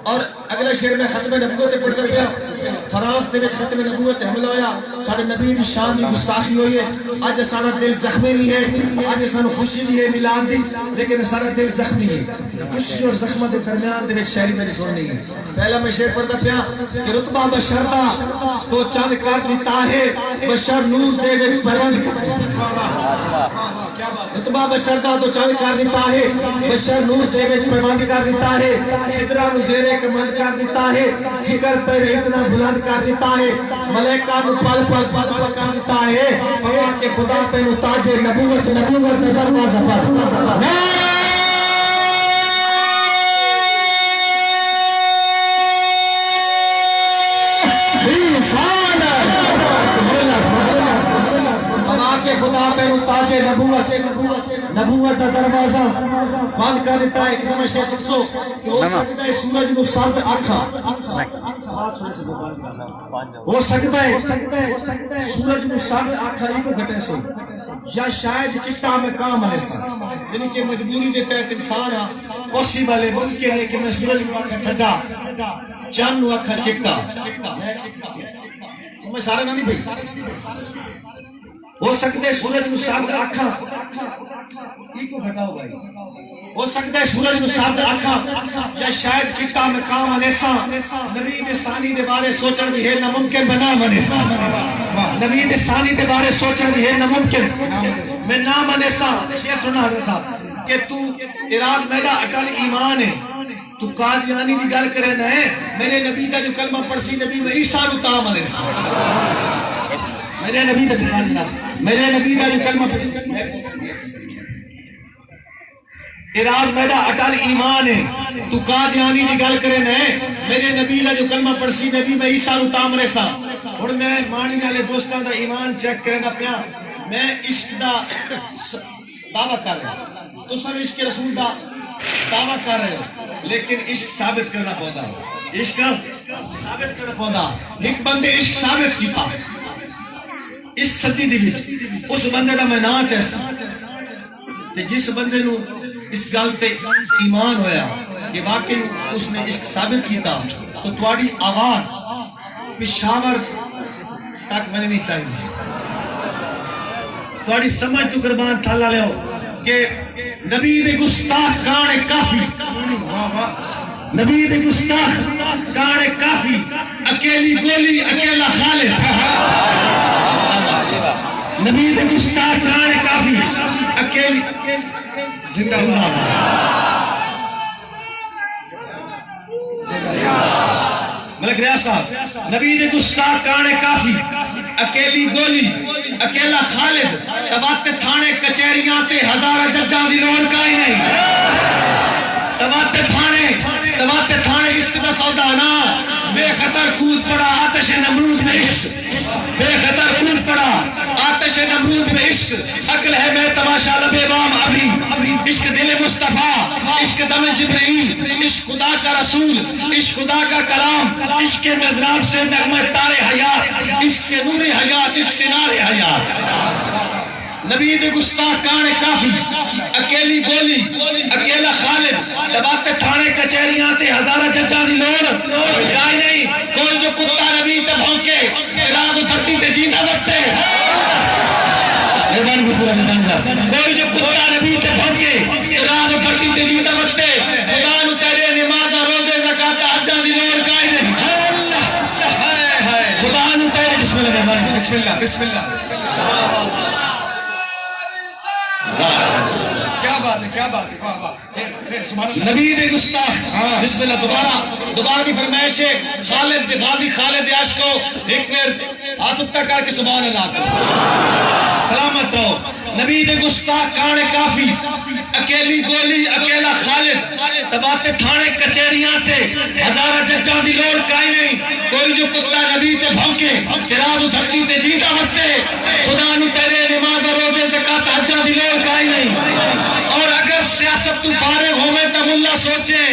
اور اگلا شعر میں ختم نبوت پڑھ سکتے ہیں. فراس دے وچ ختم نبوت حملہ ہویا, ساڈے نبی دی شان دی گستاخی ہوئی ہے. اج سارا دل زخمی بھی ہے, اج سانو خوشی بھی ہے میلاد دی, لیکن سارا دل زخمی ہے. خوشی اور زخمت دے درمیان دے وچ شاعری میری سننی ہے. پہلا میں شعر پڑھدا پیا کہ رتبہ بشر دا تو چاند کر دیتا ہے, بشر نور دے وچ پرواز کر دیتا ہے. رتبہ بشر دا تو چاند کر دیتا ہے, بشر نور دے وچ پرواز کر دیتا ہے. سدرا نزیر کمند کر دیتا ہے, ذکر تیرے اتنا بلند کر دیتا ہے. ملائکہ نو پل پل پل پل کر دیتا ہے. پوا کہ خدا تینو تاج نبوت نبوت دا دروازہ پر. خدا تینو تاج نبوت نبوت دا دروازہ بند کر دیتا ہے. ایک دم شیخ سکسو کہ ہو سکتا ہے سورج نو سرد آکھا, ہو سکتا ہے سورج نو سرد آکھا ہی کو گھٹے سو, یا شاید چٹا میں کام علیہ سا, یعنی کہ مجبوری دے تحت انسان پوسیبل ہے, ممکن ہے کہ میں سورج نو آکھا ٹھڈا, چاند نو آکھا چکا. سمجھ سارے نہ نہیں بھئی, ہو سکتا ہے سورج نو سرد آکھا یہ کو گھٹاؤ بھائی, ہو سکتا ہے سورج نو سرد آکھا, یا شاید چٹا مقام انیسا. نبی دے ثانی دے بارے سوچن بھی ہے ناممکن بنام انیسا. نبی دے ثانی دے بارے سوچن بھی ہے ناممکن میں نام انیسا. شیئر سننا حضرت صاحب کہ تو اراد میرا اٹل ایمان ہے, تو قادیانی دی گل کرے نہ ہے. میرے نبی دا جو کلمہ پڑسی نبی میں عیسیٰ رو تام انیسا. میرے نبی دا جو کلمہ پڑسی اراز میرا اٹل ایمان ہے, تو قادیانی دی گل کرے نہ ہے. میرے نبی دا جو کلمہ پڑسی نبی میں عیسیٰ رو تام انیسا. اور میں مانی والے دوستان دا ایمان چیک کرے نہ پیا, میں عشق دا دعویٰ کر رہے ہوں, تو سب عشق رسول دا دعویٰ کر رہے ہو, لیکن عشق ثابت کرنا پودا, عشق ثابت کرنا پودا. ایک بندے عشق ثابت کیتا اس صدی دی وچ, اس بندے دا میں نام چیسا کہ جس بندے نو اس گل تے ایمان ہویا کہ واقعی اس نے عشق ثابت کیتا, تو تواڈی آواز پشاور تک میں نہیں چاہیے. تواڈی سمجھ تو قربان تھالا لے ہو کہ نبی دے گستاخ کانے کافی, نبی دے گستاخ کانے کافی, اکیلی گولی اکیلا خالد. نبی دے گستاخ کانے کافی, اکیلی زندہ اللہ. ملک ریاض صاحب, نبی دے گستاخ کانے کافی, اکیلی گولی اکیلا خالد. تباتے تھانے کچہریاں تے ہزارہ ججاں دی لوڑ کائی نہیں. تباتے تھانے عشق دا سودا نا, بے خطر کود پڑا آتش نمرود میں عشق, بے خطر کود پڑا آتش نمرود میں عشق. عقل ہے میں تماشا لبے بام ابھی, عشق دل مصطفیٰ, عشق دم جبرائیل, عشق خدا کا رسول, عشق خدا کا کلام, عشق کے مضراب سے نغمہ تارے حیات, عشق سے نور حیات, عشق سے نار حیات. نبی دے گستاخ کانے کافی, اکیلی گولی اکیلا خالد. دباتے تھانے کچہریاں تے ہزارہ ججاں دی لوڑ کائی نہیں. کوئی جو کتا نبی تے بھونکے راز و دھرتی تے جیندہ وقتے. کوئی جو کتا نبی تے بھونکے راز و دھرتی تے جیندہ وقتے. خدا نو تیرے نمازہ روزے زکاة حجاں دی لوڑ کائی نہیں. خدا نو تیرے بسم اللہ بسم اللہ بسم اللہ. کیا بات ہے, کیا بات ہے, واہ واہ. نبی دے گستاخ بسم اللہ. دوبارہ دی فرمائش ہے خالد غازی خالد عاشقو, ایک بار ہاتھ اٹھا کر کے سبحان اللہ کرو, سلامت رہو. نبی دے گستاخ کانے کافی, اکیلی گولی اکیلا خالد. تباتے تھانے کچہریاں تے ہزارہ ججاں دی لوڑ کائی نہیں. کوئی جو کتا نبی تے بھونکے راز و دھرتی تے جیتا وقتے. خدا نو تیرے نماز روزے زکاة حجاں دی لوڑ کائی نہیں. اور اگر سیاست تو فارغ ہوئے تو ملا سوچیں,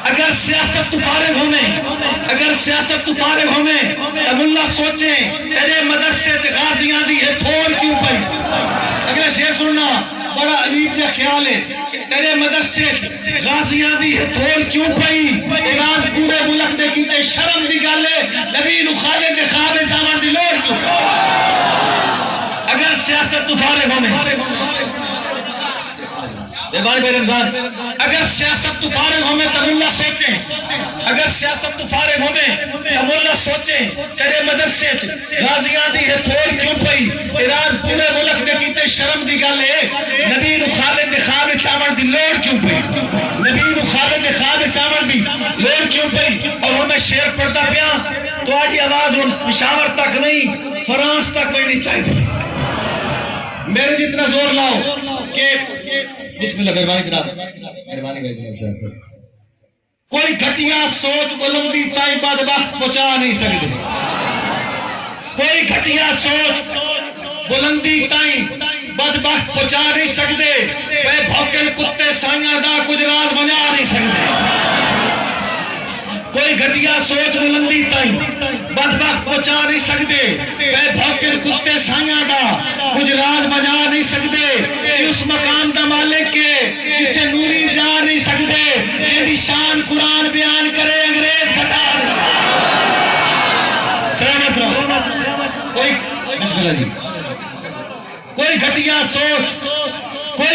اگر سیاست تو فارغ ہوئے تو ملا سوچیں تیرے مدرسے غازیاں دی ہے تھوڑ کیوں پئی. اگلا شعر سننا, بڑا عجیب سے خیال ہے تیرے مدرسے غازیاں دی تھول کیوں پئی راز پورے ملک نے کیتے شرم دی گل ہے نبی نو خالد دے خواب جاون دی لوڑ کیوں اگر سیاست تو فارغ ہونے بھائی رمضان اگر سیاست تو فارغ ہونے تو ملا سوچیں اگر سیاست تو فارغ ہونے تو ملا سوچیں تیرے مدرسے غازیاں دی تھوڑ کیوں پئی راز پورے ملک نے کیتے شرم دی گل ہے نبی نو خالد دے خواب چاون دی لوڑ کیوں پئی نبی نو خالد دے خواب چاون دی لوڑ کیوں پئی اور ہن میں شعر پڑھتا پیا تہاڈی آواز ہن پشاور تک نہیں فرانس تک پڑنی چاہیے میرے جتنا زور لاؤ کہ بسم اللہ مہربانی جناب مہربانی بھائی جناب کوئی گھٹیا سوچ بلندی تائیں بدبخت پہنچا نہیں سکتے کوئی گھٹیا سوچ بلندی تائیں بدبخت پہنچا نہیں سکتے بے بھوکن کتے سائیاں دا کچھ راز بنا نہیں سکتے کوئی گھٹیا سوچ بلندی تائیں بدبخت پہنچا نہیں سکتے بے بھوکن کتے سائیاں دا کچھ راز بنا نہیں سکتے اس مقام دا مالک کے جتھے نوری جا نہیں سکتے یہ شان قرآن بیان کرے انگریز کٹار سلامت رہو کوئی بسم اللہ جی کوئی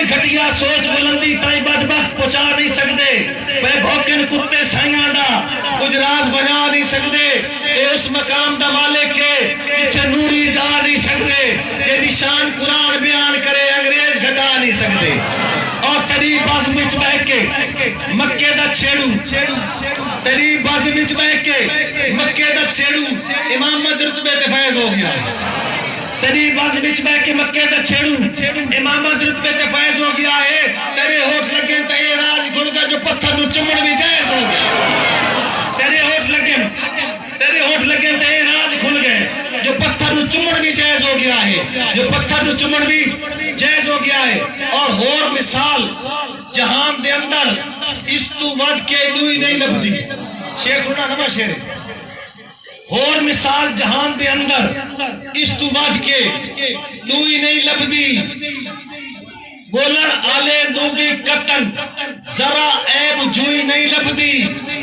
گھٹیا سوچ بلندی تائیں بدبخت پہنچا نہیں سکتے بے بھوکن کتے سائیاں دا کچھ راز بنا نہیں سکتے اے اس مقام دا مالک کے جتھے نوری جا نہیں سکتے جیدی شان قرآن بیان کرے انگریز گھٹا نہیں سکتے اور تری بازم وچ بہ کے مکے دا چھیڑو تری بازم وچ بہ کے مکے دا چھیڑو امامت رتبے تے فیض ہو گیا تری بازم وچ بہ کے مکے دا چھیڑو امامت رتبے تے فیض ہو گیا ہے تیرے ہوٹھ لگے تے اے راز کھل گیا جو پتھر نو چمڑ بھی جائز ہو گیا تیرے ہوٹھ لگے تے اے راز کھل گئے جو پتھر نو چمڑ بھی جائز ہو گیا ہے جو پتھر نو چمڑ بھی جائز ہو گیا ہے اور مثال جہان دے اندر اس تو ود کے دوئی نہیں لبدی شیر سنا نما شیر ہے اور مثال جہان دے اندر اس تو ود کے دوئی نہیں لبدی گولن آلے نووی کتن ذرا عیب جوئی نہیں لبدی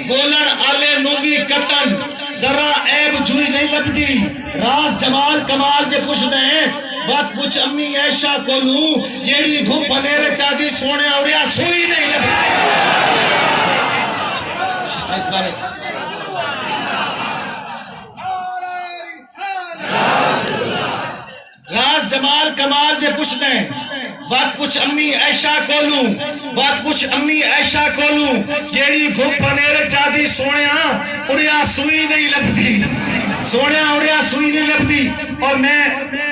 گولن آلے نووی کتن ذرا عیب جوئی نہیں لبدی راز جمال کمال جے پوچھ دیں بات پوچھ امی عائشہ کو لوں جیڑی دھوپ پنیرے چاہدی سونے اوریا سوئی نہیں لبدی اس بارے راز جمال کمال جے پوچھ دیں بات پوچھ امی عائشہ کو لوں بات پوچھ امی عائشہ کو لوں جیڑی دھوپ پنیرے چاہدی سونے اوریا سوئی نہیں لبدی سونے اوریا سوئی نہیں لبدی اور میں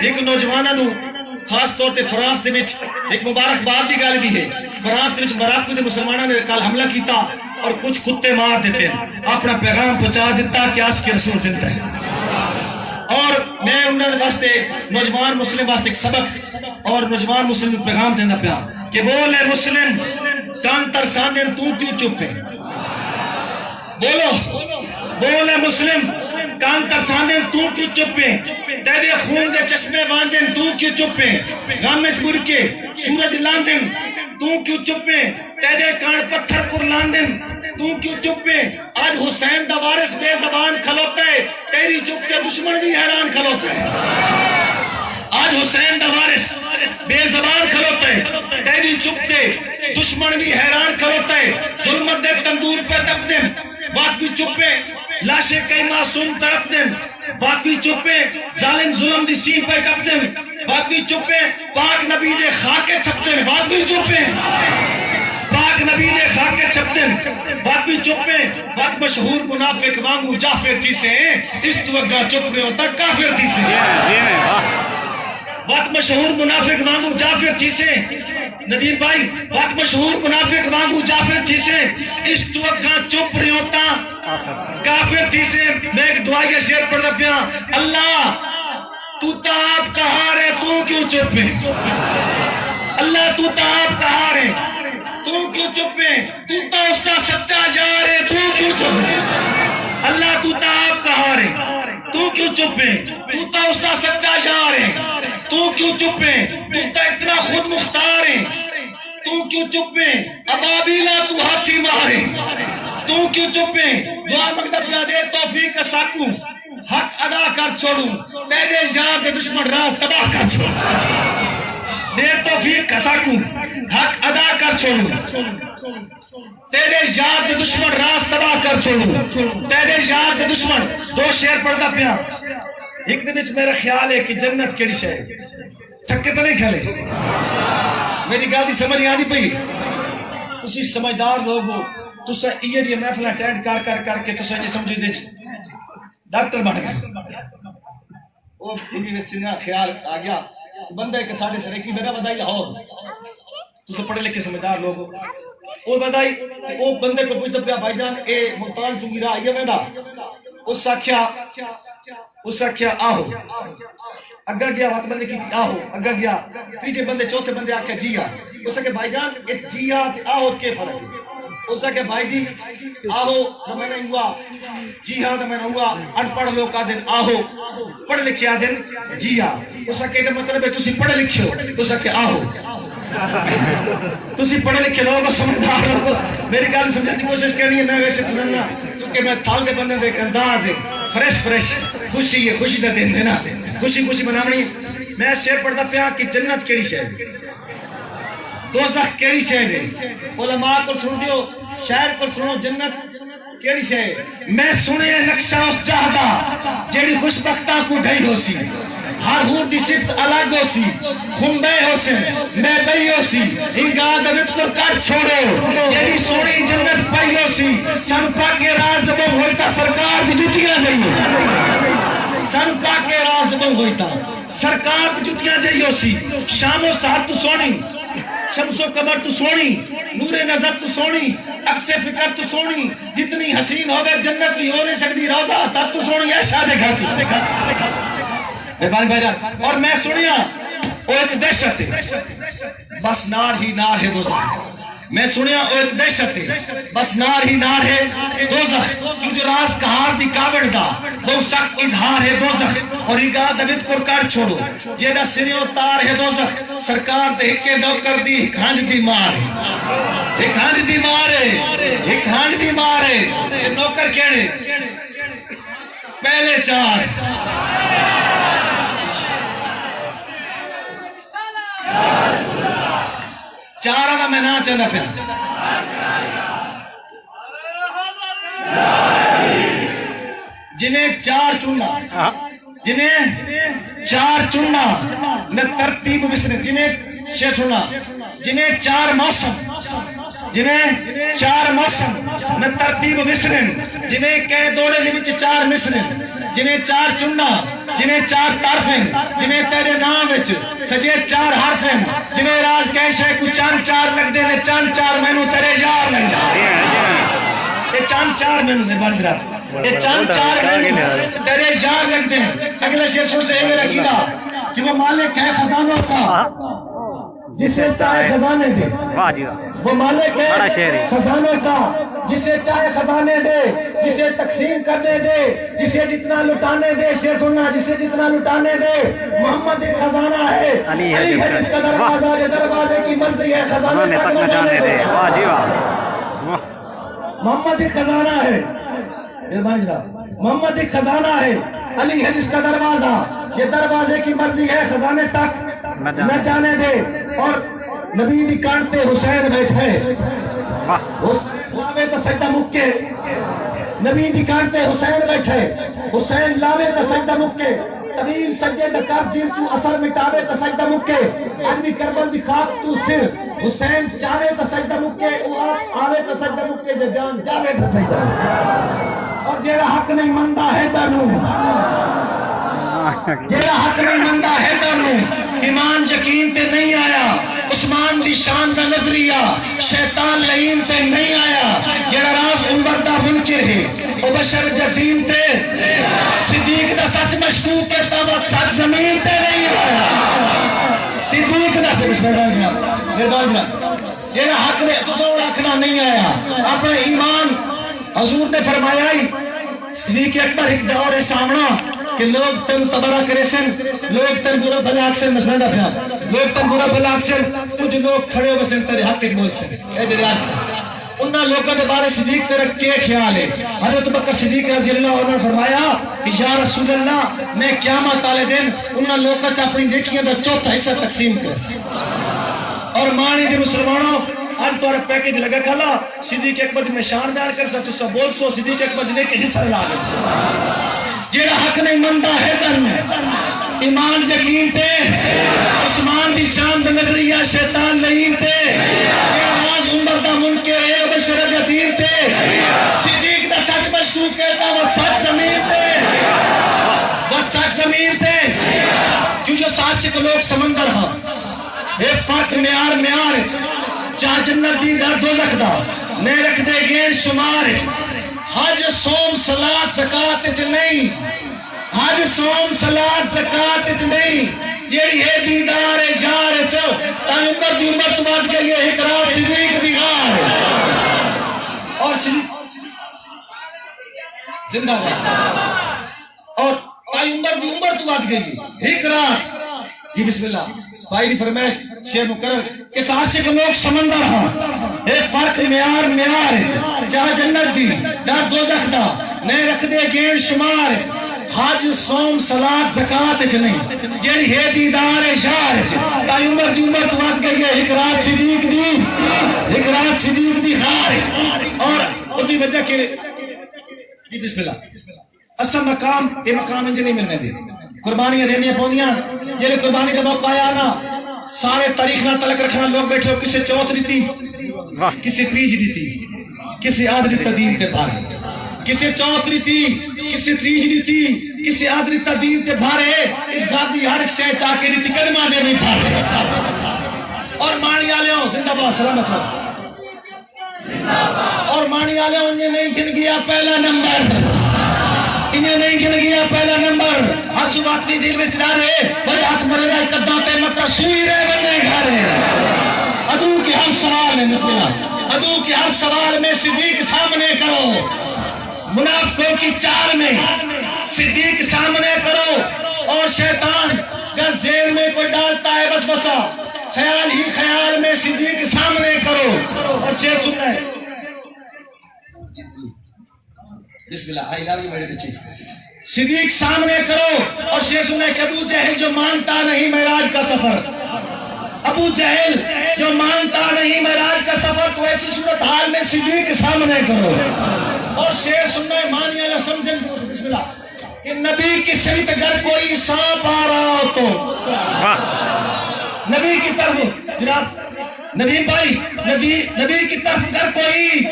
ایک نوجوانہ نو خاص طور تے فرانس دے وچ ایک مبارک بات دی گل بھی ہے فرانس دے وچ مراکو دے مسلمانوں نے کل حملہ کیتا اور کچھ کتے مار دیتے اپنا پیغام پہنچا دیتا کہ آج کے رسول زندہ ہے اور میں انہوں واسطے نوجوان مسلم واسطے ایک سبق اور نوجوان مسلم کو پیغام دینا پیا کہ بولے مسلم کان ترساندن تو کیوں چپ ہے بولے مسلم کان ترساندن تو کیوں چپ ہے تیرے خون دے چشمے واندن تو کیوں چپ ہے غامج مر کے سورج لاندن تو کیوں چپ ہے تیرے کان پتھر کر لاندن تو کیوں چپ ہے آج حسین دا وارث بے زبان کھلوتا ہے تیری چپ کے دشمن بھی حیران کھلوتا ہے آج حسین دا وارث بے زبان کھلوتا ہے تیری چپ کے دشمن بھی حیران کھلوتا ہے ظلمت دے تندور پہ تپ دن بات بھی چپ ہے لاشے کئی معصوم تڑپ دن بات بھی چپ ہے ظالم ظلم دی سین پہ تپ دن بات بھی چپ ہے پاک نبی دے خاکے چھپ دن بات بھی چپ ہے پاک نبی نے خاکے چھپتن بات بھی چپ ہے بات مشہور منافق وانگو جافر تھی سے اس توگہ چپ میں ہوتا کافر تھی سے بات مشہور منافق وانگو جافر تھی سے ندیر بھائی بات مشہور منافق وانگو جافر تھی سے اس توگہ چپ نہیں ہوتا کافر تھی سے میں ایک دعائیہ شیر پڑھ رہا ہوں اللہ تو تاب کہا رہے تو کیوں چپ ہے اللہ تو تاب کہا رہے تو کیوں چپ ہے تو اس کا سچا یار ہے تو کیوں چپ ہے اللہ تو آپ کہا رہے تو کیوں چپ ہے تو اس کا سچا یار ہے تو کیوں چپ ہے؟ تو اتنا خود مختار ہے، تو کیوں چپ ہے؟ ابابیلا تو ہاتھی مارے، تو کیوں چپ ہے؟ دعا مقدم پہ دے توفیق کا ساکو، حق ادا کر چھوڑوں، تیرے یار دے دشمن راز تباہ کر چھوڑوں، دے توفیق کا ساکو، حق ادا کر چھوڑوں، تیرے یار دے دشمن راز تباہ کر چھوڑوں، تیرے یار دے دشمن۔ دو شعر پڑھدا پیا، ایک دے وچ میرا خیال ہے کہ جنت کیڑی شے ہے، تھکے تے نہیں کھلے، میری گل دی سمجھ آندی پئی؟ تسی سمجھدار لوگ ہو، تسا یہ جی محفل اٹینڈ کر کر کر کے تسا یہ سمجھ دے ڈاکٹر بن گئے، وہ ہندی وچ نا خیال آ گیا بندہ کہ ساڈے سریکی میرا بدائی لاہور، تسا پڑھے لکھے سمجھدار لوگ ہو، وہ بدائی وہ بندے کو پوچھتا پیا بھائی جان اے ملتان چنگی راہ آئیے ویندا، اس آکھیا آہو، اگا گیا وقت بندے کی آہو، اگا گیا تیجے بندے چوتھے بندے آکھیا جی آ، اس آکھیا بھائی جان اے جی آ تے آہو کے فرق ہے؟ اس آکھیا بھائی جی آہو تو میں نے ہوا، جی ہاں تو میں نے ہوا، ان پڑھ لوگ آدھن آہو، پڑھ لکھے آدھن جی آ، اس آکھیا کہ مطلب ہے تسی پڑھے لکھے ہو، اس آکھیا آہو، تسی پڑھے لکھے لوگ سمجھدار لوگ، میری گل سمجھنے کی کوشش کرنی ہے، میں ویسے تننا چونکہ میں تھال دے بندے دے انداز ہے فریش خوشی ہے، خوشی دا دن دینا خوشی مناونی۔ میں شعر پڑھدا پیا کہ جنت کیڑی شے ہے، دوزخ کیڑی شے ہے، علماء کو سن دیو، شاعر کو سنو، جنت کیڑی شے ہے؟ میں سنے نقشہ اس جہدا جیڑی خوشبختاں کو ڈھائی ہو سی، ہر ہور دی صفت الگ ہو سی، خمبے ہو سی، میں بئی ہو سی، ہنگا دوت کو کر چھوڑو، جیڑی سونی جنت پائی ہو سی، سن پاکے راز جب ہوئیتا سرکار دی جتیاں جائیو سی، سن پاکے راز جب ہوئیتا سرکار دی جتیاں جائیو سی، شام و ساعت تو سونی، شمس و قمر تو سونی، نور نظر تو سونی، عکس فکر تو سونی، جتنی حسین ہوگئے جنت بھی ہو نہیں سکتی، روزہ تک تو سونی ہے، شادے گھر تو سونی۔ مہربانی بھائی جان، اور میں سنیا وہ ایک دہشت ہے، بس نار ہی نار ہے دوزخ، میں سنیا وہ ایک دہشت ہے، بس نار ہی نار ہے دوزخ، کیوں جو راز کہار دی کاوڑ دا بہت سخت اظہار ہے دوزخ، اور ہی گاہ دوت کو کر چھوڑو، جیدہ سریو تار ہے دوزخ، سرکار دے ہکے نوکر دی ہک ہنج دی مار ہے، ہک ہنج دی مار ہے، ہک ہنج دی مار ہے، نوکر کہنے پہلے چار چار آنا میں نہ چاہنا پیا، جنہیں چار چننا، جنہیں چار چننا نہ ترتیب وسنے، جنہیں شے سننا، جنہیں چار موسم، جنہیں چار موسم نہ ترتیب وسنے، جنہیں کہہ دوڑے لیوچ چار مسنے، جنہیں چار چننا، جنہیں چار طرفیں، جنہیں تیرے نام وچ سجے چار حرفیں، جنہیں راز کیشے کو چند چار لگ دے، چند چار مینو تیرے یار لگ دے، یہ چند چار مینو سے بن رہا، یہ چند چار مینو تیرے یار لگ دے۔ اگلے شیر سن سے یہ میرا کیدا کہ وہ مالک ہے خزانوں کا جسے چاہے خزانے دے، وہ مالک ہے خزانوں کا جسے چاہے خزانے دے، جسے تقسیم کرنے دے، جسے جتنا لٹانے دے، شیر سننا، جسے جتنا لٹانے دے، محمد ایک خزانہ ہے، علی ہے جس کا دروازہ، یہ دروازے کی مرضی ہے، خزانے تک نہ جانے دے، محمد ایک خزانہ ہے، محمد ایک خزانہ ہے، علی ہے جس کا دروازہ، یہ دروازے کی مرضی ہے، خزانے تک نہ جانے دے، اور نبی بھی کانٹتے حسین بیٹھے، لاوے تو سجدہ مکے، نبی بھی کانٹتے حسین بیٹھے، حسین لاوے تو سجدہ مکے، طویل سجدے دکار دل تو اثر مٹاوے تو سجدہ مکے، اندی کربل دی خاک تو سر، حسین چاوے تو سجدہ مکے، آوے تو سجدہ مکے، جان جاوے تو سجدہ مکے، اور جیڑا حق نہیں مندہ ہے درنو، جیڑا حق نہیں مندہ ہے درنو، ایمان یقین تے نہیں آیا، عثمان دی شان دا نظریہ شیطان لعین تے نہیں آیا، جیڑا راز عمر دا منکر ہے او بشر جدین تے صدیق دا سچ مشکوک ہے تاوت سچ زمین تے نہیں آیا، صدیق دا سچ جیڑا حق نے تسوں رکھنا نہیں آیا، اپنے ایمان حضور نے فرمایا ہی صدیق اکبر ایک دور سامنا کہ لوگ تن تبرہ کرے سن لوگ تن برا بھلا اکثر مسئلہ دا پیا لوگ تن برا بھلا اکثر کچھ لوگ کھڑے ہوئے سن تیرے حق کے بول سن اے جڑے آج انہاں لوگوں کے بارے صدیق تیرا کیا خیال ہے؟ حضرت بکر صدیق رضی اللہ عنہ نے فرمایا کہ یا رسول اللہ میں قیامت والے دن انہاں لوگوں تے اپنی نیکیاں دا چوتھا حصہ تقسیم کرے اور مانی دے مسلمانوں آج تو پیکج لگا کھلا صدیق اکبر دی میں شان بیان کر سکتا تو سب بول سو صدیق اکبر دی نیکی حصہ لا گئے جیڑا حق نہیں مندہ ہے در میں ایمان یقین تے عثمان دی شان دا نظریہ شیطان لئیم تے جیڑا ناز عمر دا منکر ہے بشر جدین تے صدیق دا سچ مشکوک کہتا وہ سچ زمین تے وہ سچ زمین تے کیوں جو ساشق لوگ سمندر ہاں اے فرق میار چاہ جنت دین در دوزخ دا نے رکھ دے گین شمار حج سوم صلاة زکاة اچ نہیں حج سوم صلاة زکاة اچ نہیں جیڑی ہے دیدار یار اچ تاں عمر دی عمر تو بات گئی ہے اقرار صدیق دی غار اور زندہ بات اور تاں عمر دی عمر تو بات گئی ہے اقرار جی بسم اللہ بھائی دی فرمائش شیر مقرر کہ ساشے کے لوگ سمندر ہاں اے فرق میار ہے چاہ جنت دی در دوزخ دا نئے رکھ دے گین شمار حج سوم صلاة زکاة اچ نہیں جیڑی ہے دیدار یار اچ تائی عمر دی عمر تو بات گئی ہے اقرار صدیق دی خار اور ادھی وجہ کے جی بسم اللہ اصل مقام اے مقام انجھے نہیں ملنے دے قربانیاں دینیاں پوندیاں جیلے قربانی کا موقع آیا نا سارے تاریخ نہ تلک رکھنا لوگ بیٹھے ہو کسے چوتھ دیتی کسے تریج دیتی کسے آدھ دیتا دین تے بھارے کسے چوتھ دیتی کسے تریج دیتی کسے آدھ دیتا دین تے بھارے اس گھر دی ہر ایک سے چاکے دیتی کلمہ دے نہیں بھارے اور مانی آلے ہوں زندہ بہت سلامت ہو اور مانی آلے ہوں یہ نہیں گن گیا پہلا نمبر انہیں نہیں گن گیا پہلا نمبر ہر صبح بھی دل میں چلا رہے بڑے ہاتھ مرے گا قدم پہ مت تصویر ہے بننے گھارے عدو کی ہر سوال میں بسم اللہ عدو کی ہر سوال میں صدیق سامنے کرو منافقوں کی چال میں صدیق سامنے کرو اور شیطان کا ذہن میں کوئی ڈالتا ہے بس بسا خیال ہی خیال میں صدیق سامنے کرو اور شیخ سننا ہے بسم اللہ آئی لو یو میرے بچے صدیق سامنے کرو اور شیخ سننا ہے کہ ابو جہل جو مانتا نہیں معراج کا سفر ابو جہل جو مانتا نہیں معراج کا سفر تو ایسی صورتحال میں صدیق سامنے کرو اور شیخ سننا ہے مانی اللہ سمجھن بسم اللہ کہ نبی کی سمت اگر کوئی سانپ آ رہا ہو تو نبی کی طرف جناب نبی بھائی نبی کی طرف اگر کوئی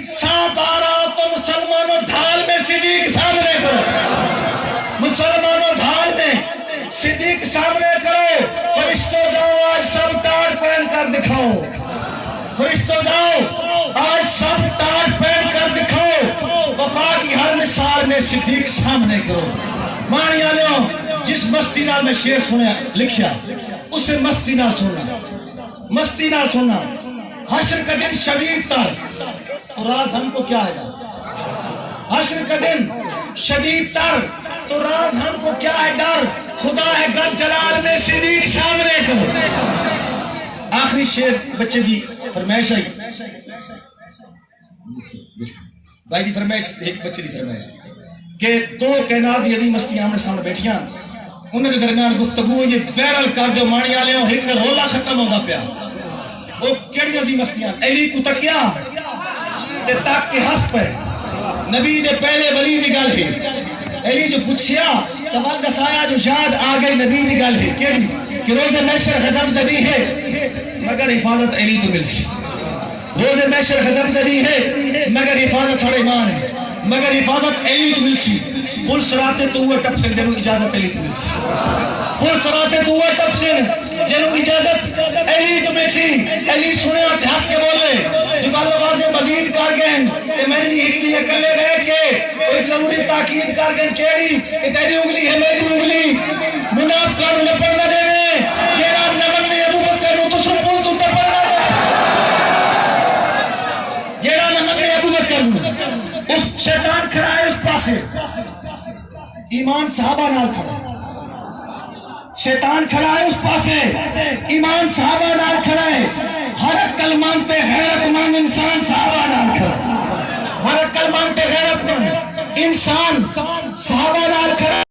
سانپ آ رہا ہو تو مسلمانوں ڈھال میں صدیق سامنے کرو مسلمانوں ڈھال میں صدیق سامنے کرو فرشتوں جاؤ آج سب ٹاٹ پہن کر دکھاؤ فرشتوں جاؤ آج سب ٹاٹ پہن کر دکھاؤ وفا کی ہر مثال میں صدیق سامنے کرو مانی آلیوں جس مستی نال میں شعر سنیا لکھیا اسے مستی نال سننا حشر کا دن شدید تر تو راز ہم کو کیا ہے ڈر حشر کا دن شدید تر تو راز ہم کو کیا ہے ڈر خدا ہے گر جلال میں صدیق سامنے کرو آخری شعر بچے دی فرمائش آئی بھائی دی فرمائش ایک بچے دی فرمائش کہ دو کائنات دی عظیم ہستیاں ہمارے سامنے بیٹھیاں انہوں نے درمیان گفتگو یہ ویرل کر دو مانی آلے ہوں ایک رولا ختم ہوگا پیا وہ کیڑی عظیم ہستیاں ایلی کو تکیا تے تک کے ہست پہ نبی دے پہلے ولی دی گل ہے ایلی جو پوچھیا تول دسایا جو یاد آ گئی نبی دی گل ہے کیڑی کہ روز محشر غضب زدی ہے مگر حفاظت ایلی تو مل سی روز محشر غضب زدی ہے مگر حفاظت سڑے ایمان ہے مگر حفاظت ایلی تو مل سی پل سراتے تو وہ ٹپ سے جنو اجازت ایلی تو مل سی پل سراتے تو وہ ٹپ سے جنو اجازت ایلی تو مل سی ایلی سنے اور دھاس کے بولے جو کالو بازے مزید کار گئن کہ میں نے ایک لیے کلے بیٹھ کے ایک ضروری تاکید کار گئن کیڑی کہ تیری انگلی ہے میری انگلی منافقانو نے پڑھنا دے میں کیرا نمن نے ابو بکر نو تو سن پول تو پڑھنا دے جیرا نمن نے ابو بکر نو اس شیطان کھڑا ہے اس پاسے ایمان صحابہ نال کھڑا ہے، شیطان کھڑا ہے اس پاسے، ایمان صحابہ نال کھڑا ہے، ہر عقل مانتے غیرت مند انسان صحابہ نال کھڑا ہے، ہر عقل مانتے غیرت مند انسان صحابہ نال کھڑا ہے۔